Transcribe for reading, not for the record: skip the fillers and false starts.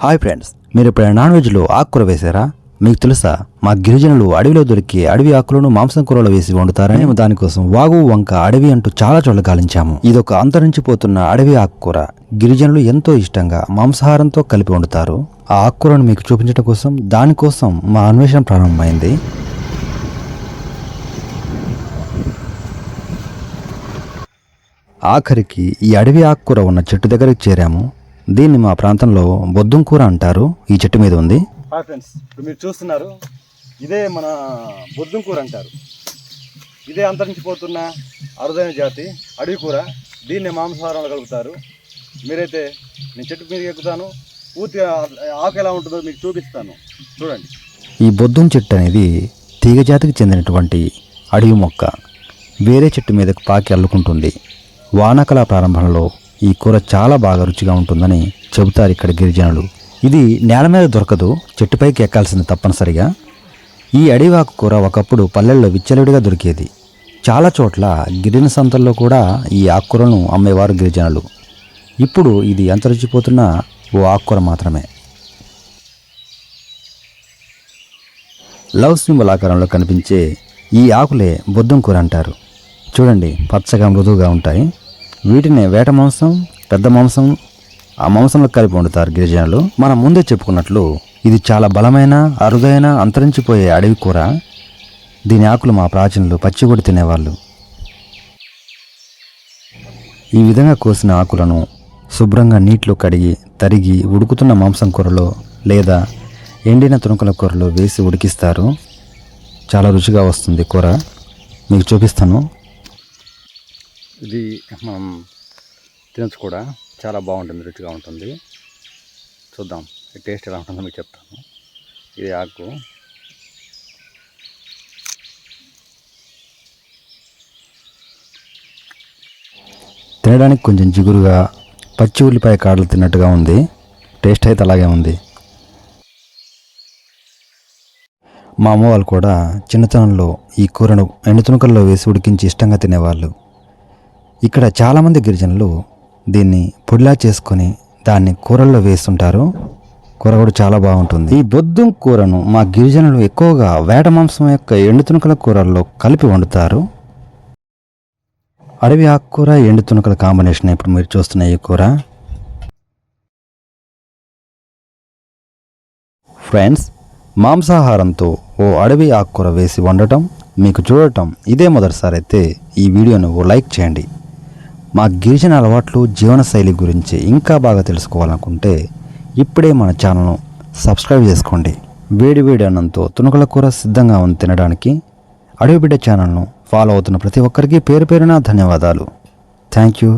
Hi friends, మీరు ఇప్పుడు non వెజ్లో ఆకుకూర వేశారా? మీకు తెలుసా, మా గిరిజనులు అడవిలో దొరికే అడవి ఆకులను మాంసం కూరలో వేసి వండుతారని. మేము దానికోసం వాగు, వంక, అడవి అంటూ చాలా చోట్ల గాలించాము. ఇదొక అంతరించిపోతున్న అడవి ఆకుకూర. గిరిజనులు ఎంతో ఇష్టంగా మాంసాహారంతో కలిపి వండుతారు. ఆ ఆకుకూరను మీకు చూపించడం కోసం, దానికోసం మా అన్వేషణ ప్రారంభమైంది. ఆఖరికి ఈ అడవి ఆకుకూర ఉన్న చెట్టు దగ్గరికి చేరాము. దీన్ని మా ప్రాంతంలో బొద్దుం కూర అంటారు. ఈ చెట్టు మీద ఉంది. హాయ్ ఫ్రెండ్స్, ఇప్పుడు మీరు చూస్తున్నారు, ఇదే మన బొద్దుం కూర అంటారు. ఇదే అంతరించిపోతున్న అరుదైన జాతి అడవి కూర. దీన్ని మాంసాహారంలో కలుపుతారు. మీరైతే నేను చెట్టు మీద ఎక్కుతాను, పూర్తిగా ఆకు ఎలా ఉంటుందో మీకు చూపిస్తాను, చూడండి. ఈ బొద్దుం చెట్టు అనేది తీగ జాతికి చెందినటువంటి అడవి మొక్క. వేరే చెట్టు మీదకు పాకి అల్లుకుంటుంది. వానాకాల ప్రారంభంలో ఈ కూర చాలా బాగా రుచిగా ఉంటుందని చెబుతారు ఇక్కడ గిరిజనులు. ఇది నేల మీద దొరకదు, చెట్టుపైకి ఎక్కాల్సింది తప్పనిసరిగా. ఈ అడవివాకు కూర ఒకప్పుడు పల్లెల్లో విచ్చలవిడిగా దొరికేది. చాలా చోట్ల గిరిజన సంతల్లో కూడా ఈ ఆకుకూరను అమ్మేవారు గిరిజనులు. ఇప్పుడు ఇది అంతరించిపోతున్న ఓ ఆకుకూర మాత్రమే. లవ్ సింబల్ ఆకారంలో కనిపించే ఈ ఆకులే బొద్దుం కూర అంటారు. చూడండి, పచ్చగా మృదువుగా ఉంటాయి. వీటిని వేట మాంసం, పెద్ద మాంసం, ఆ మాంసంలో కలిపి వండుతారు గిరిజనులు. మనం ముందే చెప్పుకున్నట్లు ఇది చాలా బలమైన, అరుదైన, అంతరించిపోయే అడవి కూర. దీని ఆకులు మా ప్రాచీనులు పచ్చిగొడి తినేవాళ్ళు. ఈ విధంగా కోసిన ఆకులను శుభ్రంగా నీటిలో కడిగి, తరిగి ఉడుకుతున్న మాంసం కూరలో లేదా ఎండిన తుణుకల కూరలో వేసి ఉడికిస్తారు. చాలా రుచిగా వస్తుంది కూర. మీకు చూపిస్తాను. ఇది మనం తినచ్చు కూడా, చాలా బాగుంటుంది, రుచిగా ఉంటుంది. చూద్దాం టేస్ట్ ఎలా ఉంటుందో మీకు చెప్తాను. ఇది ఆకు. తినడానికి కొంచెం జిగురుగా, పచ్చి ఉల్లిపాయ కాడలు తిన్నట్టుగా ఉంది. టేస్ట్ అయితే అలాగే ఉంది. మా అమ్మ వాళ్ళు కూడా చిన్నతనంలో ఈ కూరను ఎండుతునుకల్లో వేసి ఉడికించి ఇష్టంగా తినేవాళ్ళు. ఇక్కడ చాలామంది గిరిజనులు దీన్ని పొడిలా చేసుకొని దాన్ని కూరల్లో వేస్తుంటారు. కూర కూడా చాలా బాగుంటుంది. ఈ బొద్దుం కూరను మా గిరిజనులు ఎక్కువగా వేట మాంసం యొక్క ఎండుతునుకల కూరల్లో కలిపి వండుతారు. అడవి ఆకుకూర, ఎండుతునుకల కాంబినేషన్ ఇప్పుడు మీరు చూస్తున్న ఈ కూర. ఫ్రెండ్స్, మాంసాహారంతో ఓ అడవి ఆకుకూర వేసి వండటం మీకు చూడటం ఇదే మొదటిసారి అయితే ఈ వీడియోను ఓ లైక్ చేయండి. మా గిరిజన అలవాట్లు, జీవనశైలి గురించి ఇంకా బాగా తెలుసుకోవాలనుకుంటే ఇప్పుడే మన ఛానల్ను సబ్స్క్రైబ్ చేసుకోండి. వేడి వేడి అన్నంతో తుణుకల కూర సిద్ధంగా ఉంది తినడానికి. అడవి బిడ్డ ఛానల్ను ఫాలో అవుతున్న ప్రతి ఒక్కరికి పేరు పేరున ధన్యవాదాలు. Thank you.